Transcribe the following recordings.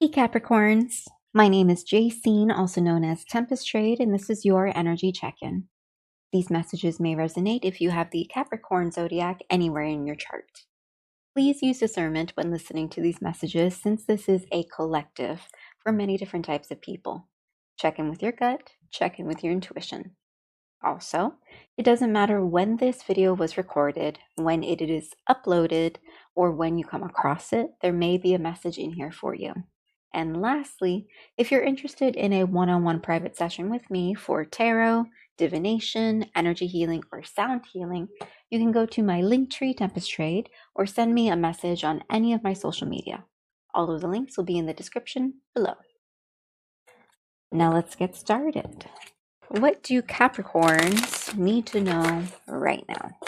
Hey Capricorns, my name is Jasmine, also known as Tempest Trade, and this is your energy check-in. These messages may resonate if you have the Capricorn Zodiac anywhere in your chart. Please use discernment when listening to these messages since this is a collective for many different types of people. Check in with your gut, check in with your intuition. Also, it doesn't matter when this video was recorded, when it is uploaded, or when you come across it, there may be a message in here for you. And lastly, if you're interested in a one-on-one private session with me for tarot, divination, energy healing, or sound healing, you can go to my Linktree Tempest Trade or send me a message on any of my social media. All of the links will be in the description below. Now let's get started. What do Capricorns need to know right now?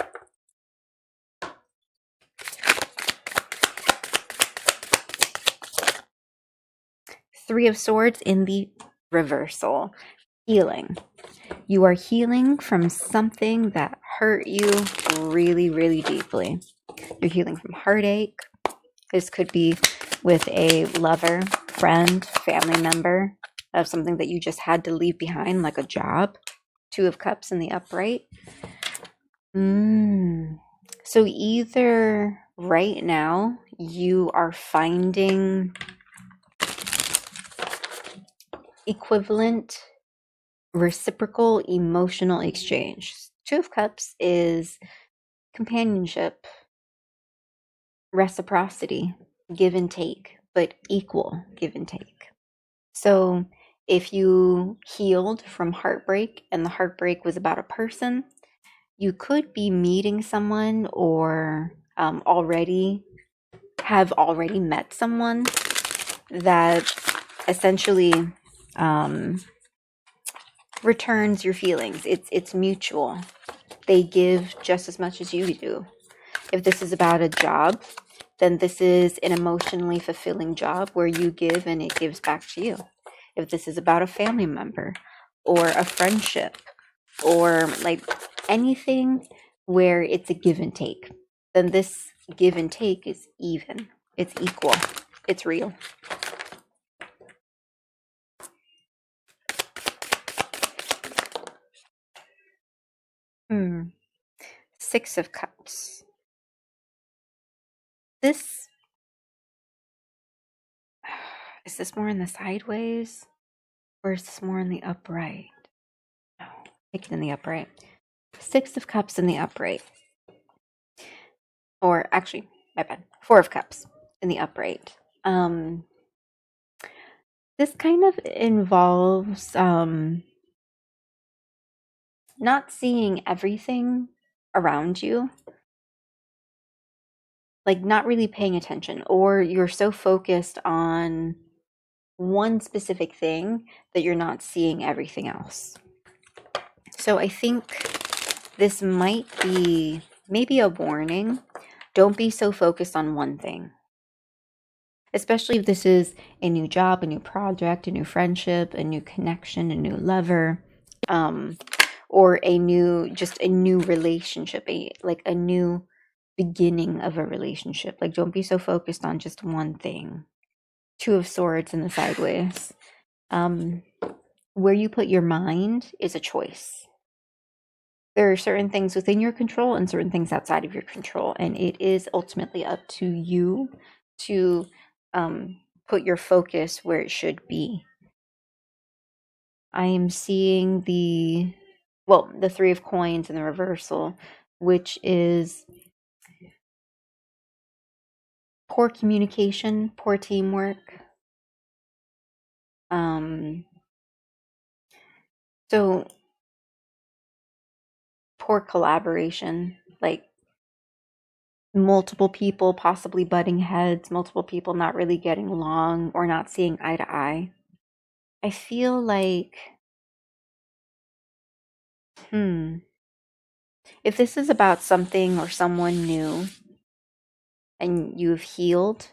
Three of Swords in the reversal. Healing. You are healing from something that hurt you really, really deeply. You're healing from heartache. This could be with a lover, friend, family member of something that you just had to leave behind, like a job. Two of Cups in the upright. So either right now you are finding equivalent reciprocal emotional exchange. Two of Cups is companionship, reciprocity, give and take, but equal give and take. So if you healed from heartbreak and the heartbreak was about a person, you could be meeting someone or already met someone that essentially returns your feelings. It's mutual. They give just as much as you do. If this is about a job, then this is an emotionally fulfilling job where you give and it gives back to you. If this is about a family member or a friendship or like anything where it's a give and take, then this give and take is even. It's equal. It's real. Six of Cups. Is this more in the sideways or is this more in the upright? No, take it in the upright. Six of Cups in the upright. Or actually, my bad. Four of Cups in the upright. This kind of involves not seeing everything around you. Like not really paying attention, or you're so focused on one specific thing that you're not seeing everything else. So I think this might be maybe a warning. Don't be so focused on one thing. Especially if this is a new job, a new project, a new friendship, a new connection, a new lover, or a new relationship, a new beginning of a relationship. Like don't be so focused on just one thing. Two of Swords in the sideways. Where you put your mind is a choice. There are certain things within your control and certain things outside of your control, and it is ultimately up to you to put your focus where it should be. I am seeing the Three of Coins in the reversal, which is poor communication, poor teamwork. So poor collaboration, like multiple people possibly butting heads, multiple people not really getting along or not seeing eye to eye. I feel like, if this is about something or someone new and you've healed,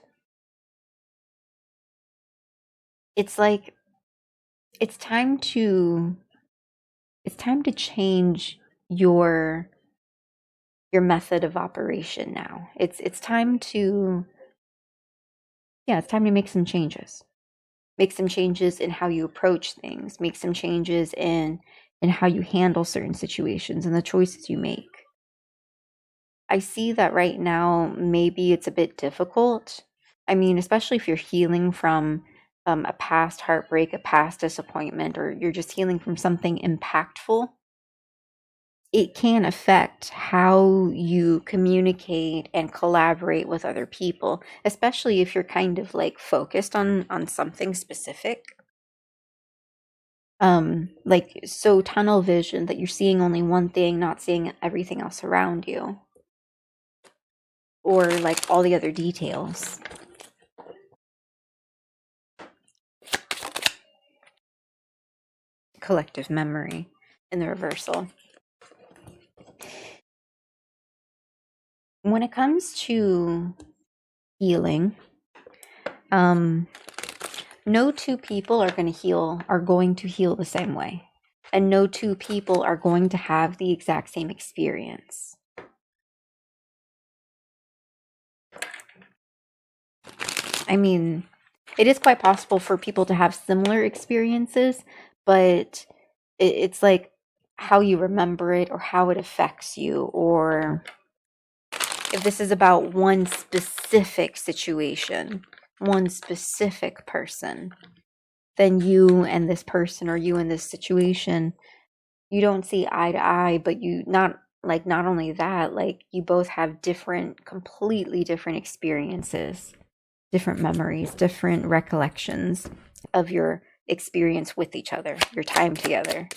it's like it's time to change your method of operation now. It's time to make some changes. Make some changes in how you approach things. Make some changes in how you handle certain situations and the choices you make. I see that right now, maybe it's a bit difficult. I mean, especially if you're healing from a past heartbreak, a past disappointment, or you're just healing from something impactful. It can affect how you communicate and collaborate with other people, especially if you're kind of like focused on something specific. Like so tunnel vision that you're seeing only one thing, not seeing everything else around you, or like all the other details. Collective memory in the reversal. When it comes to healing, no two people are going to heal the same way, and no two people are going to have the exact same experience. I mean, it is quite possible for people to have similar experiences, but it's like how you remember it or how it affects you, or if this is about one specific situation, one specific person, then you and this person, or you and this situation, you don't see eye to eye, but not only that, like you both have completely different experiences, different memories, different recollections of your experience with each other, your time together,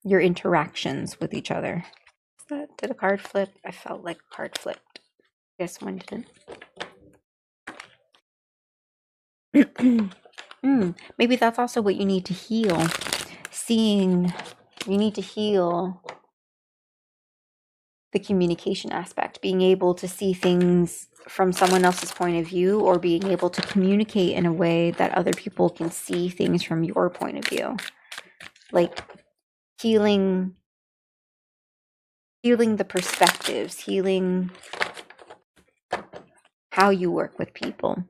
your interactions with each other. Did a card flip? I felt like a card flipped. Guess one didn't. Maybe that's also what you need to heal. You need to heal the communication aspect, being able to see things from someone else's point of view, or being able to communicate in a way that other people can see things from your point of view. Like healing the perspectives, healing how you work with people.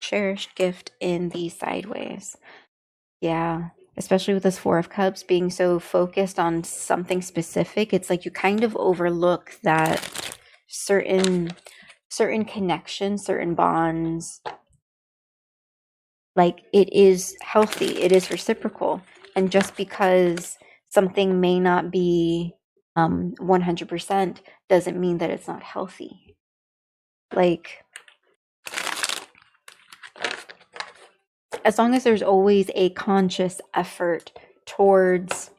Cherished gift in the sideways. Yeah, especially with this Four of Cups being so focused on something specific, it's like you kind of overlook that certain connections, certain bonds, like it is healthy, it is reciprocal. And just because something may not be 100% doesn't mean that it's not healthy. Like, as long as there's always a conscious effort towards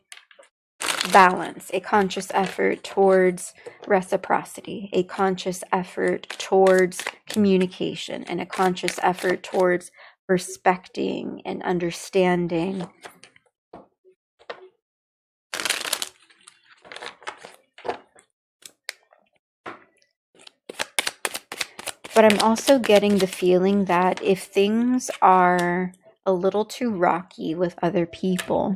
balance, a conscious effort towards reciprocity, a conscious effort towards communication, and a conscious effort towards respecting and understanding. But I'm also getting the feeling that if things are a little too rocky with other people,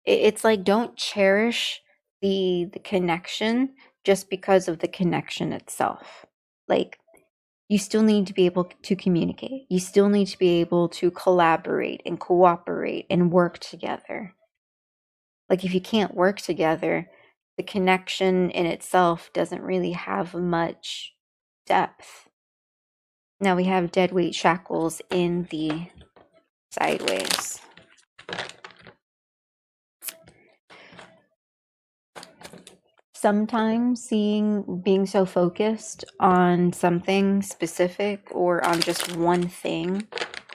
it's like, don't cherish the connection just because of the connection itself. Like, you still need to be able to communicate. You still need to be able to collaborate and cooperate and work together. Like, if you can't work together, the connection in itself doesn't really have much depth. Now we have deadweight shackles in the sideways. Sometimes being so focused on something specific, or on just one thing,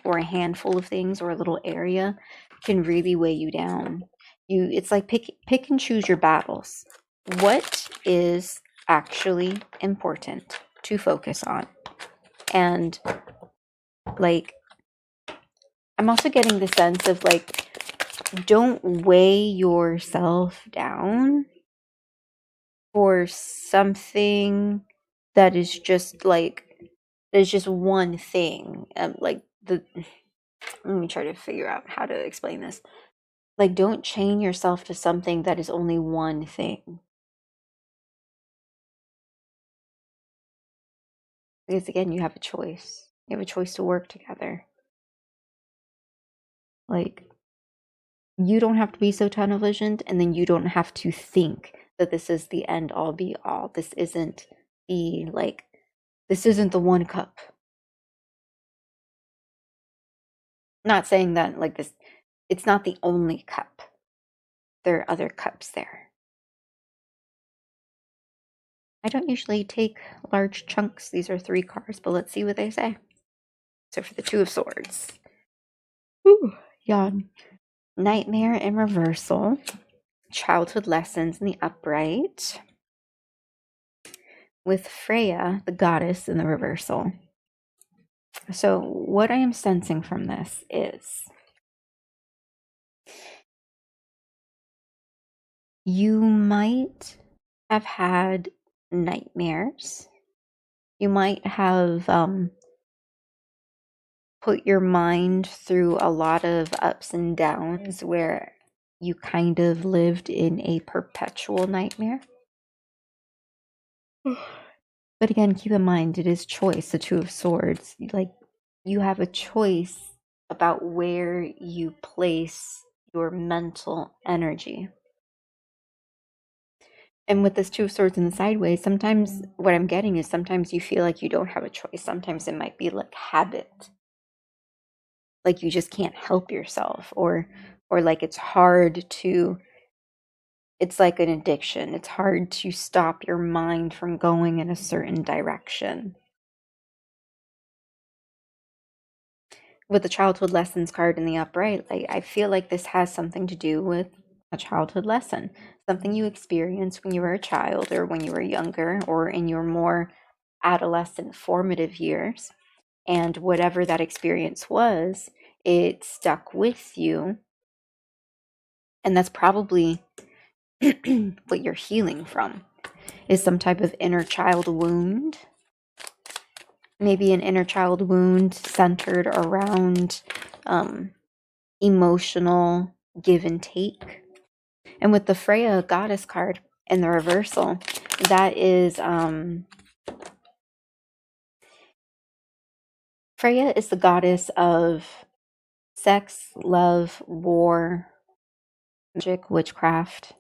or a handful of things, or a little area, can really weigh you down. It's like pick and choose your battles. What is actually important to focus on? And like, I'm also getting the sense of like, don't weigh yourself down for something that is just like, there's just one thing. Let me try to figure out how to explain this. Like, don't chain yourself to something that is only one thing. Because again, you have a choice. You have a choice to work together. Like, you don't have to be so tunnel visioned, and then you don't have to think that this is the end all be all. This isn't the one cup. Not saying that like this, it's not the only cup. There are other cups there. I don't usually take large chunks. These are 3 cards, but let's see what they say. So for the Two of Swords. Ooh, yawn. Nightmare in reversal. Childhood lessons in the upright. With Freya, the goddess, in the reversal. So what I am sensing from this is you might have had nightmares. You might have put your mind through a lot of ups and downs where you kind of lived in a perpetual nightmare. But again, keep in mind, it is choice, the Two of Swords. Like, you have a choice about where you place your mental energy. And with this Two of Swords in the sideways, sometimes what I'm getting is sometimes you feel like you don't have a choice. Sometimes it might be like habit. Like you just can't help yourself, or like it's hard to, it's like an addiction. It's hard to stop your mind from going in a certain direction. With the childhood lessons card in the upright, like I feel like this has something to do with a childhood lesson, something you experienced when you were a child or when you were younger or in your more adolescent formative years. And whatever that experience was, it stuck with you. And that's probably what you're healing from, is some type of inner child wound. Maybe an inner child wound centered around emotional give and take. And with the Freya goddess card in the reversal, that is Freya is the goddess of sex, love, war, magic, witchcraft,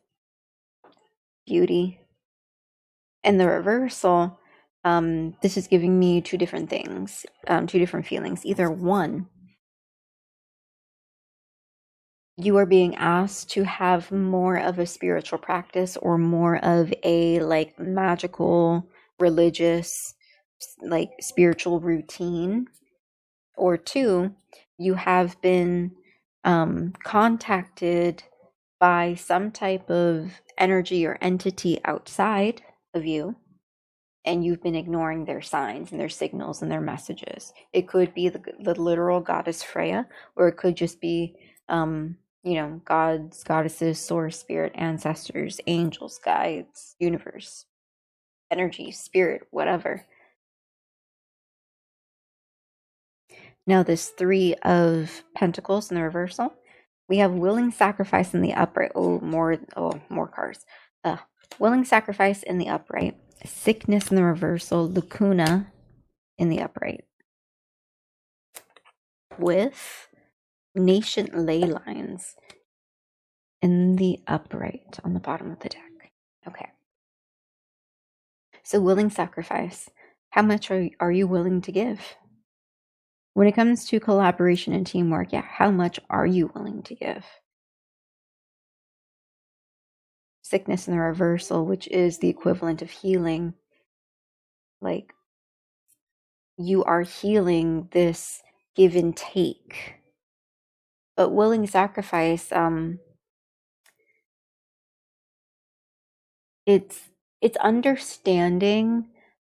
beauty. And the reversal, this is giving me 2 different things, 2 different feelings. Either one, you are being asked to have more of a spiritual practice or more of a like magical, religious, like spiritual routine. Or 2, you have been contacted by some type of energy or entity outside of you, and you've been ignoring their signs and their signals and their messages. It could be the literal goddess Freya, or it could just be gods, goddesses, source, spirit, ancestors, angels, guides, universe, energy, spirit, whatever. Now this 3 of Pentacles in the reversal, we have willing sacrifice in the upright. More cards. Willing sacrifice in the upright. Sickness in the reversal. Lacuna in the upright. With Nation ley lines in the upright on the bottom of the deck. Okay. So willing sacrifice. How much are you willing to give? When it comes to collaboration and teamwork, how much are you willing to give? Sickness in the reversal, which is the equivalent of healing. Like, you are healing this give and take. But willing sacrifice, it's understanding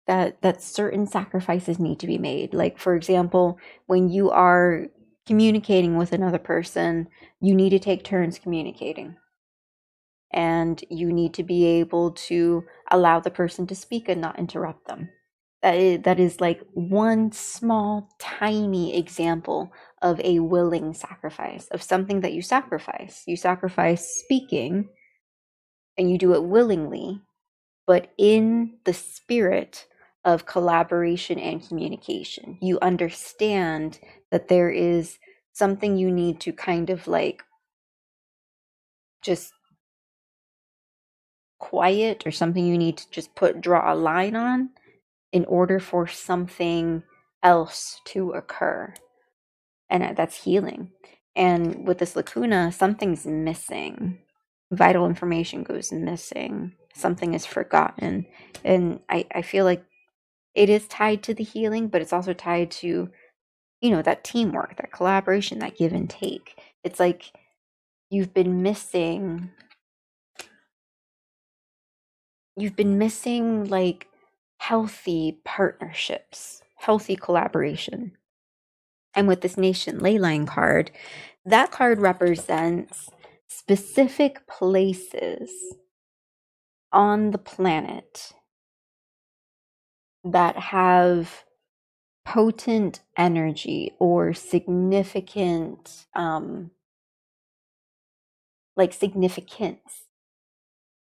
that certain sacrifices need to be made. Like, for example, when you are communicating with another person, you need to take turns communicating. And you need to be able to allow the person to speak and not interrupt them. That is like one small, tiny example of a willing sacrifice, of something that you sacrifice. You sacrifice speaking, and you do it willingly, but in the spirit of collaboration and communication. You understand that there is something you need to kind of like just quiet, or something you need to just draw a line on in order for something else to occur. And that's healing. And with this lacuna, something's missing. Vital information goes missing. Something is forgotten. And I feel like it is tied to the healing, but it's also tied to, you know, that teamwork, that collaboration, that give and take. It's like you've been missing like healthy partnerships, healthy collaboration. And with this Nation Leyline card, that card represents specific places on the planet that have potent energy or significant, like significance.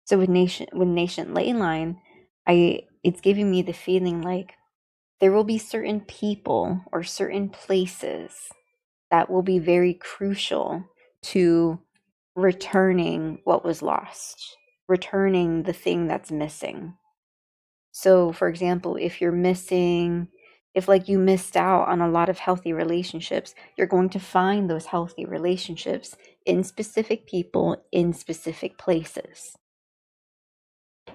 So with Nation Leyline, it's giving me the feeling like there will be certain people or certain places that will be very crucial to returning what was lost, returning the thing that's missing. So, for example, if you missed out on a lot of healthy relationships, you're going to find those healthy relationships in specific people, in specific places.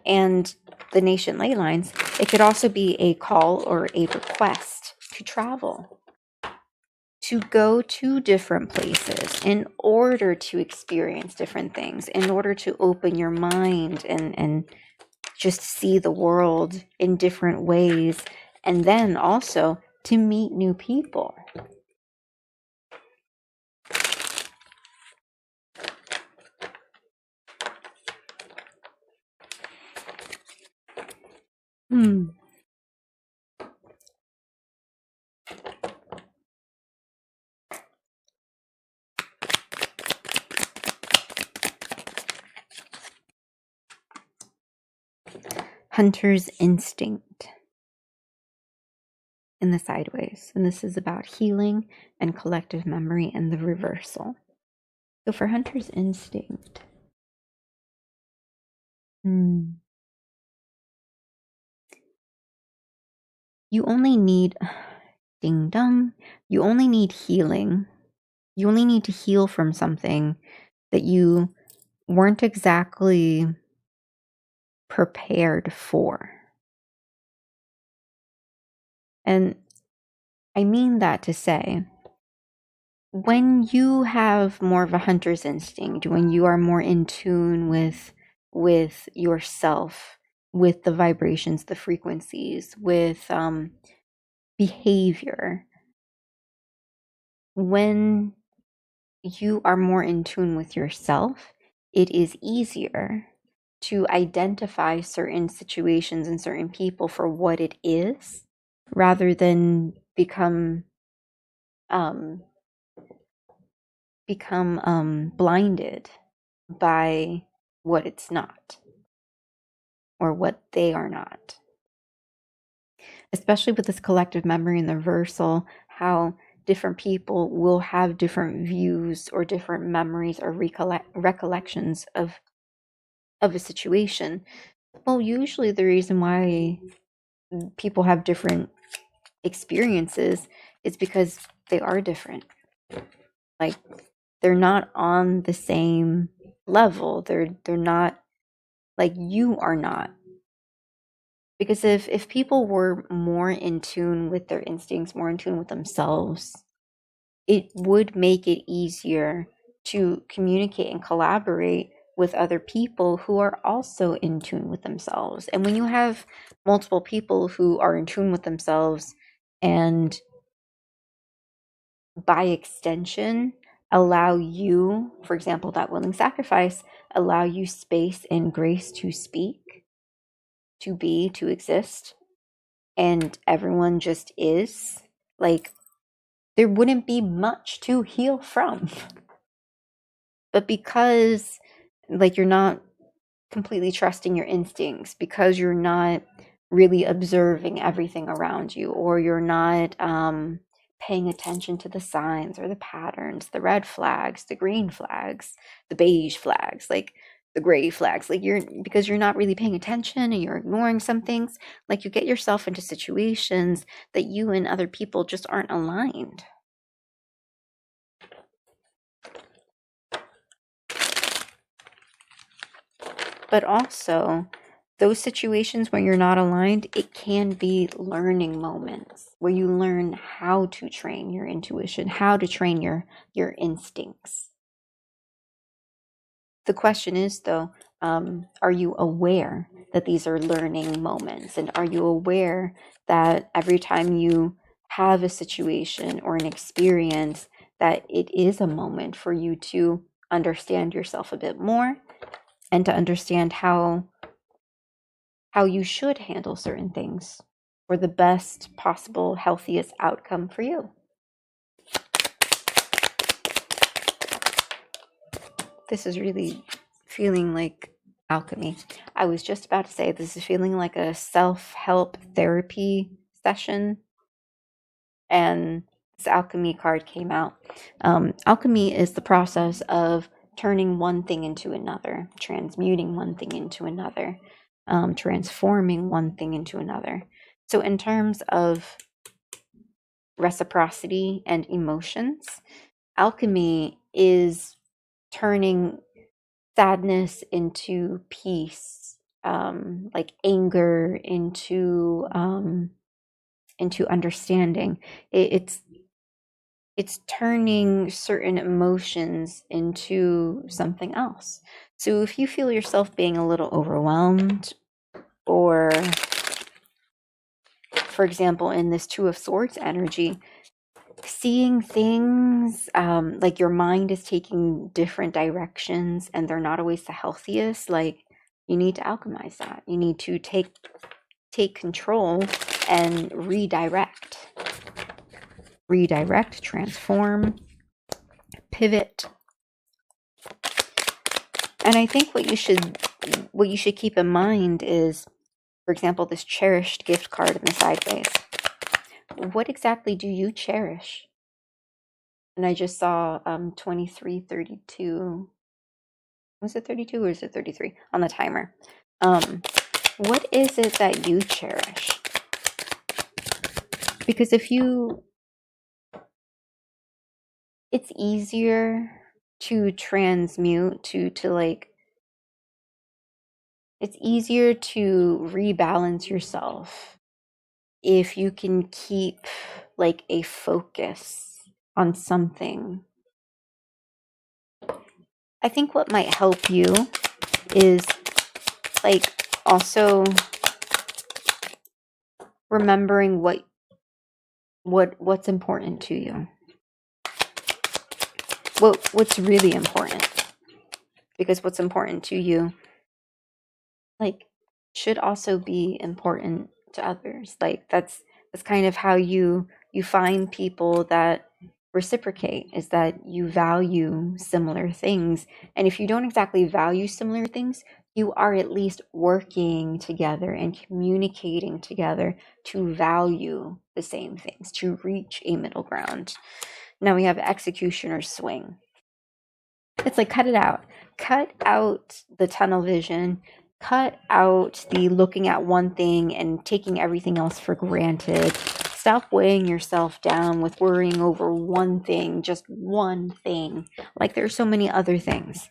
And the Nation Ley Lines, it could also be a call or a request to travel, to go to different places in order to experience different things, in order to open your mind and just see the world in different ways, and then also to meet new people. Hunter's instinct in the sideways. And this is about healing and collective memory and the reversal. So for Hunter's instinct, you only need, ding dong, you only need healing. You only need to heal from something that you weren't exactly prepared for. And I mean that to say, when you have more of a hunter's instinct, when you are more in tune with yourself, with the vibrations, the frequencies, with behavior, when you are more in tune with yourself, it is easier to identify certain situations and certain people for what it is, rather than become blinded by what it's not, or what they are not. Especially with this collective memory and the reversal, how different people will have different views or different memories or recollections of a situation. Well, usually the reason why people have different experiences is because they are different. Like, they're not on the same level. They're not, like, you are not. Because if people were more in tune with their instincts, more in tune with themselves, it would make it easier to communicate and collaborate with other people who are also in tune with themselves. And when you have multiple people who are in tune with themselves, and by extension allow you, for example, that willing sacrifice, allow you space and grace to speak, to be, to exist, and everyone just is, like, there wouldn't be much to heal from. But because, like, you're not completely trusting your instincts, because you're not really observing everything around you, or you're not paying attention to the signs or the patterns, the red flags, the green flags, the beige flags, like the gray flags, like because you're not really paying attention and you're ignoring some things, like you get yourself into situations that you and other people just aren't aligned. But also, those situations where you're not aligned, it can be learning moments where you learn how to train your intuition, how to train your instincts. The question is, though, are you aware that these are learning moments? And are you aware that every time you have a situation or an experience, that it is a moment for you to understand yourself a bit more and to understand how you should handle certain things for the best possible, healthiest outcome for you? This is really feeling like alchemy. I was just about to say this is feeling like a self-help therapy session, and this alchemy card came out. Alchemy is the process of turning one thing into another, transmuting one thing into another, transforming one thing into another. So in terms of reciprocity and emotions, alchemy is turning sadness into peace, like anger into understanding. It's turning certain emotions into something else. So if you feel yourself being a little overwhelmed, or for example, in this Two of Swords energy, seeing things like your mind is taking different directions and they're not always the healthiest, like you need to alchemize that. You need to take control and redirect, transform, pivot. And I think what you should keep in mind is, for example, this cherished gift card in the sideways. What exactly do you cherish? And I just saw 2332. Was it 32 or is it 33 on the timer? What is it that you cherish? Because it's easier to transmute, it's easier to rebalance yourself if you can keep like a focus on something. I think what might help you is like also remembering what's important to you. What's really important. Because what's important to you like should also be important to others. Like that's kind of how you find people that reciprocate, is that you value similar things. And if you don't exactly value similar things, you are at least working together and communicating together to value the same things, to reach a middle ground. Now we have executioner swing. It's like cut it out. Cut out the tunnel vision. Cut out the looking at one thing and taking everything else for granted. Stop weighing yourself down with worrying over one thing, just one thing. Like there's so many other things.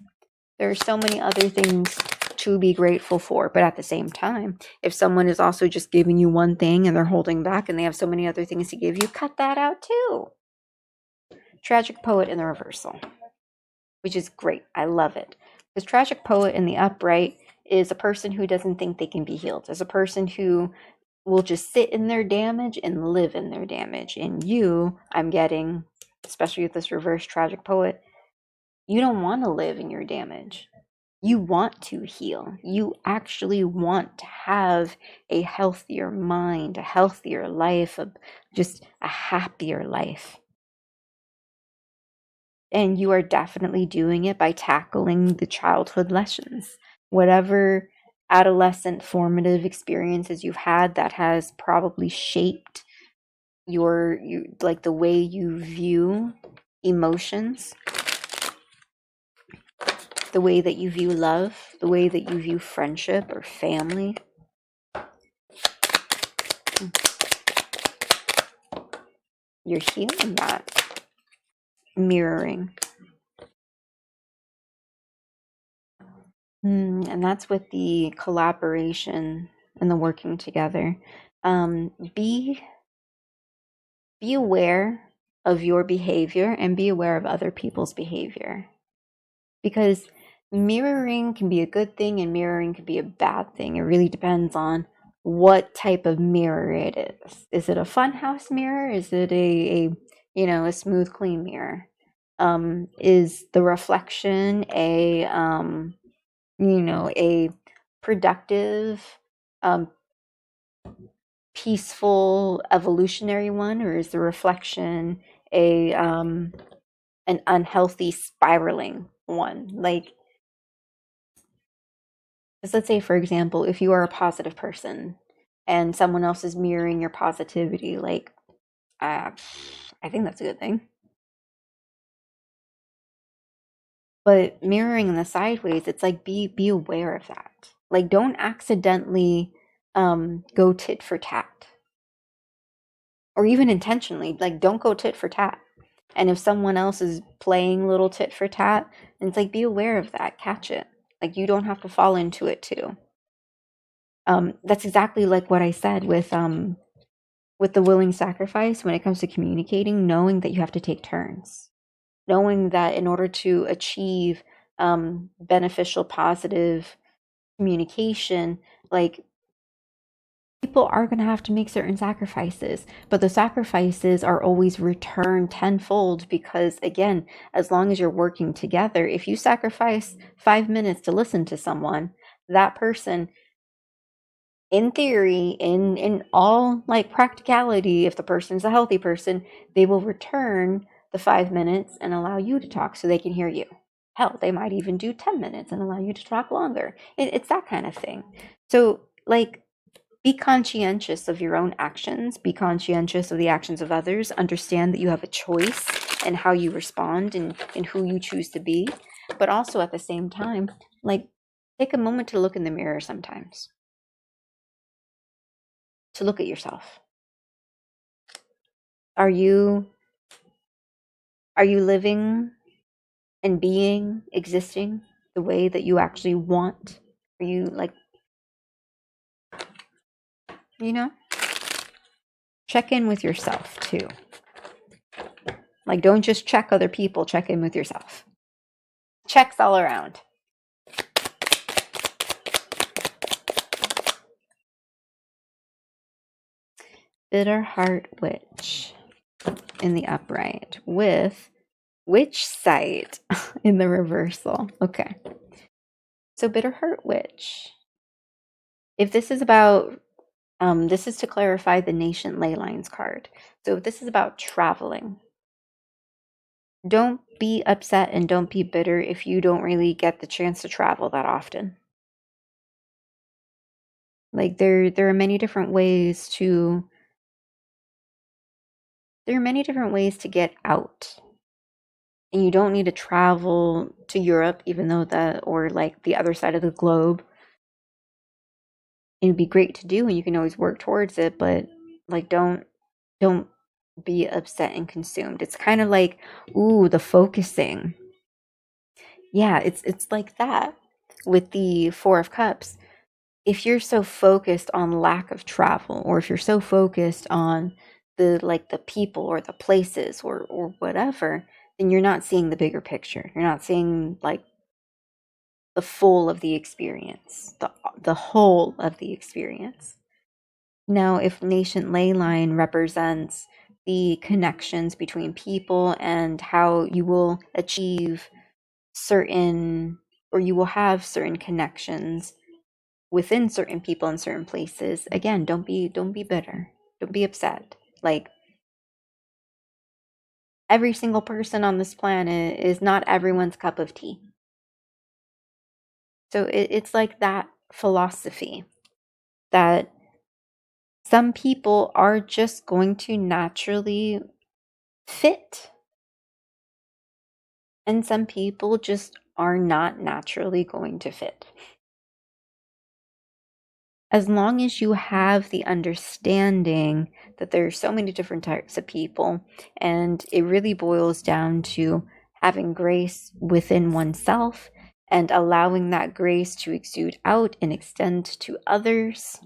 There are so many other things to be grateful for. But at the same time, if someone is also just giving you one thing and they're holding back and they have so many other things to give you, cut that out too. Tragic poet in the reversal, which is great. I love it. Because tragic poet in the upright is a person who doesn't think they can be healed. Is a person who will just sit in their damage and live in their damage. And you, I'm getting, especially with this reverse tragic poet, you don't want to live in your damage. You want to heal. You actually want to have a healthier mind, a healthier life, just a happier life. And you are definitely doing it by tackling the childhood lessons. Whatever adolescent formative experiences you've had that has probably shaped like the way you view emotions, the way that you view love, the way that you view friendship or family. You're healing that. Mirroring. And that's with the collaboration and the working together. Be aware of your behavior and be aware of other people's behavior. Because mirroring can be a good thing and mirroring can be a bad thing. It really depends on what type of mirror it is. Is it a funhouse mirror? Is it a smooth, clean mirror? Is the reflection a productive, peaceful, evolutionary one, or is the reflection an unhealthy, spiraling one? Like, let's say, for example, if you are a positive person and someone else is mirroring your positivity, like, I think that's a good thing. But mirroring in the sideways, it's like, be aware of that. Like, don't accidentally go tit for tat. Or even intentionally, like, don't go tit for tat. And if someone else is playing little tit for tat, it's like, be aware of that, catch it. Like, you don't have to fall into it too. That's exactly like what I said with the willing sacrifice when it comes to communicating, knowing that you have to take turns. Knowing that in order to achieve beneficial, positive communication, like, people are going to have to make certain sacrifices, but the sacrifices are always returned tenfold because, again, as long as you're working together, if you sacrifice 5 minutes to listen to someone, that person, in theory, in all like practicality, if the person's a healthy person, they will return the 5 minutes and allow you to talk so they can hear you. Hell, they might even do 10 minutes and allow you to talk longer. It's that kind of thing. So, like, be conscientious of your own actions. Be conscientious of the actions of others. Understand that you have a choice in how you respond and who you choose to be. But also at the same time, like, take a moment to look in the mirror sometimes. To look at yourself. Are you living and being, existing the way that you actually want? Are you, like, check in with yourself too. Like, don't just check other people, check in with yourself. Checks all around. Bitter Heart Witch in the upright with Witch Sight in the reversal. Okay. So Bitter Heart Witch. If this is about, this is to clarify the Nation Ley Lines card. So if this is about traveling, don't be upset and don't be bitter if you don't really get the chance to travel that often. Like, there are many different ways to get out. And you don't need to travel to Europe, even though or like the other side of the globe. It'd be great to do and you can always work towards it, but like, don't be upset and consumed. It's kind of like, the focusing. Yeah, it's like that with the Four of Cups. If you're so focused on lack of travel, or if you're so focused on the people or the places or whatever, then you're not seeing the bigger picture. You're not seeing like the full of the experience, the whole of the experience. Now, if Nation Ley Line represents the connections between people and how you will achieve certain, or you will have certain connections within certain people in certain places, again, don't be bitter. Don't be upset. Like, every single person on this planet is not everyone's cup of tea. So it's like that philosophy that some people are just going to naturally fit, and some people just are not naturally going to fit. As long as you have the understanding that there are so many different types of people, and it really boils down to having grace within oneself and allowing that grace to exude out and extend to others,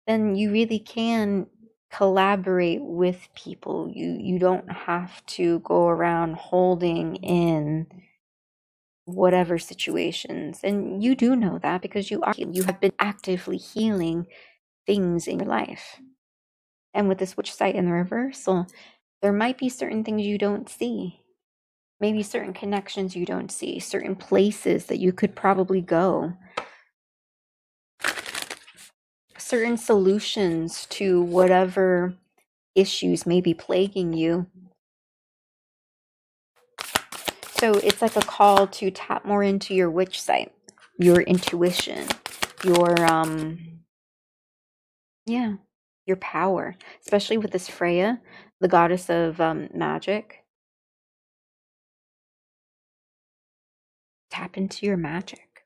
then you really can collaborate with people. You don't have to go around holding in whatever situations. And you do know that because you have been actively healing things in your life. And with this witch site in the reversal, there might be certain things you don't see. Maybe certain connections you don't see, certain places that you could probably go, certain solutions to whatever issues may be plaguing you. So it's like a call to tap more into your witch site, your intuition, your your power, especially with this Freya, the goddess of magic. Tap into your magic.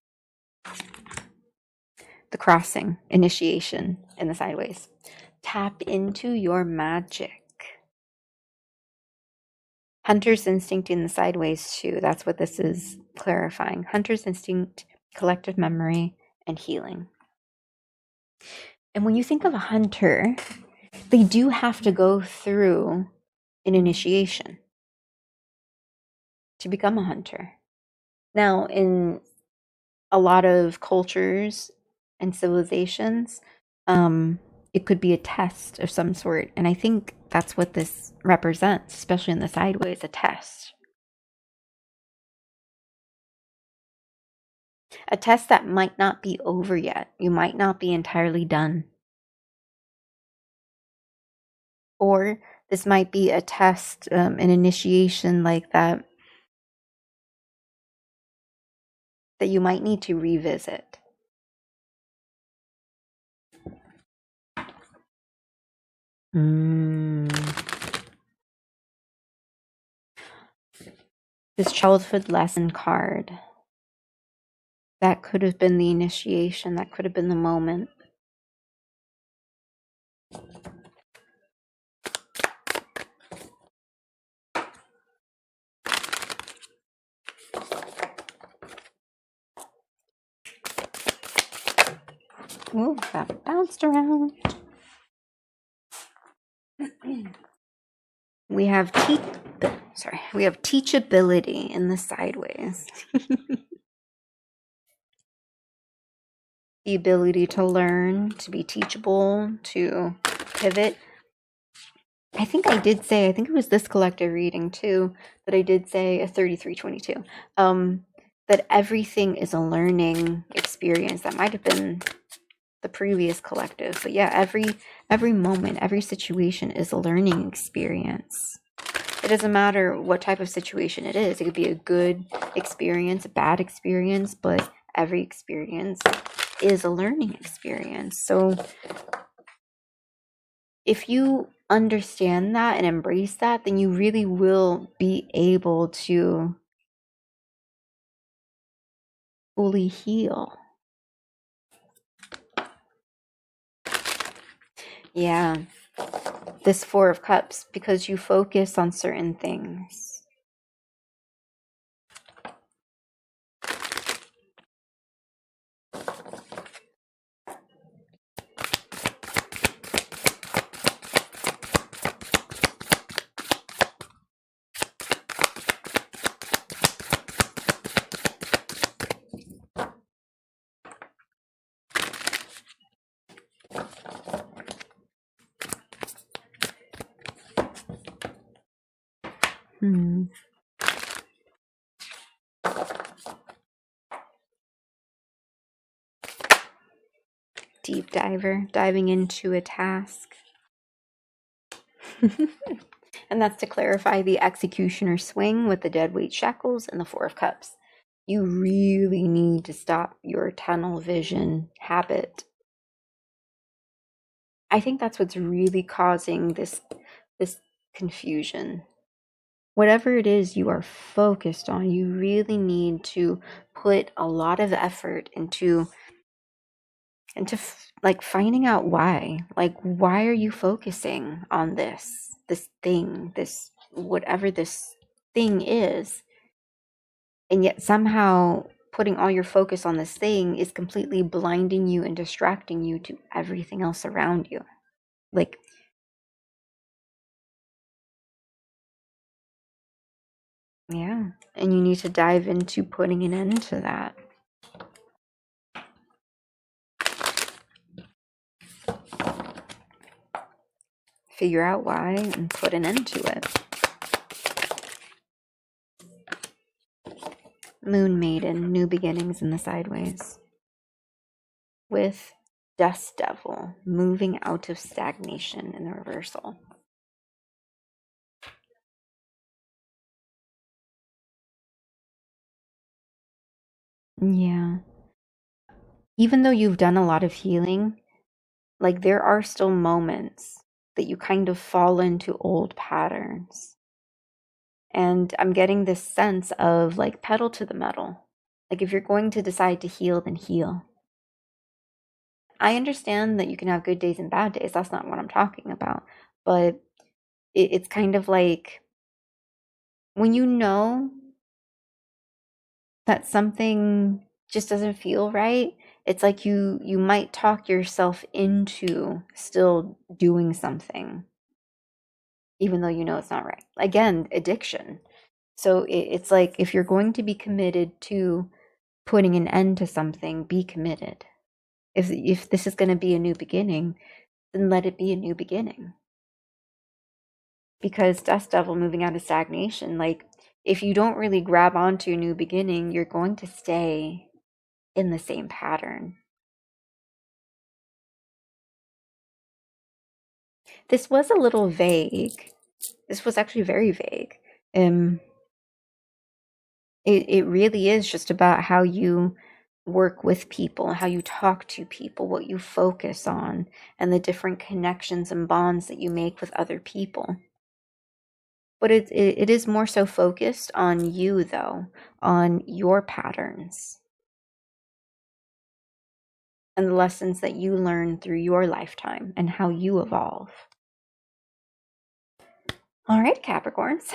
The crossing, initiation in the sideways. Tap into your magic. Hunter's instinct in the sideways too. That's what this is clarifying. Hunter's instinct, collective memory, and healing. And when you think of a hunter, they do have to go through an initiation to become a hunter. Now, in a lot of cultures and civilizations, it could be a test of some sort. And I think that's what this represents, especially in the sideways, a test. A test that might not be over yet. You might not be entirely done. Or this might be a test, an initiation like that you might need to revisit. This childhood lesson card. That could have been the initiation. That could have been the moment. Ooh, that bounced around. We have teachability in the sideways. The ability to learn, to be teachable, to pivot. I think it was this collective reading too, that I did say a 3322. That everything is a learning experience. That might have been the previous collective, but yeah, every moment, every situation is a learning experience. It doesn't matter what type of situation it is. It could be a good experience, a bad experience, but every experience is a learning experience. So if you understand that and embrace that, then you really will be able to fully heal. Yeah, this Four of Cups, because you focus on certain things. Deep diver, diving into a task. And that's to clarify the executioner swing with the dead weight shackles and the Four of Cups. You really need to stop your tunnel vision habit. I think that's what's really causing this confusion. Whatever it is you are focused on, you really need to put a lot of effort into like finding out why. Like, why are you focusing on this thing, this whatever this thing is, and yet somehow putting all your focus on this thing is completely blinding you and distracting you to everything else around you. Like, yeah, and you need to dive into putting an end to that. Figure out why and put an end to it. Moon Maiden, new beginnings in the sideways. With Dust Devil, moving out of stagnation in the reversal. Yeah. Even though you've done a lot of healing, like there are still moments that you kind of fall into old patterns. And I'm getting this sense of like pedal to the metal. Like if you're going to decide to heal, then heal. I understand that you can have good days and bad days. That's not what I'm talking about. But it's kind of like when you know that something just doesn't feel right, it's like you might talk yourself into still doing something, even though you know it's not right. Again, addiction. So it's like if you're going to be committed to putting an end to something, be committed. If this is going to be a new beginning, then let it be a new beginning. Because Dust Devil moving out of stagnation, like if you don't really grab onto a new beginning, you're going to stay in the same pattern. This was a little vague. This was actually very vague. It really is just about how you work with people, how you talk to people, what you focus on, and the different connections and bonds that you make with other people. But it is more so focused on you, though, on your patterns and the lessons that you learn through your lifetime and how you evolve. All right, Capricorns.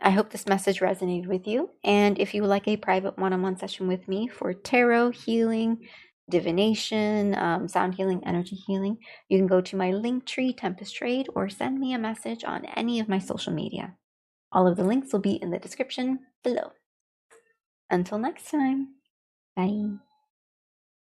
I hope this message resonated with you. And if you would like a private one-on-one session with me for tarot healing, divination, sound healing, energy healing, you can go to my Linktree Tempest Trade or send me a message on any of my social media. All of the links will be in the description below. Until next time, bye.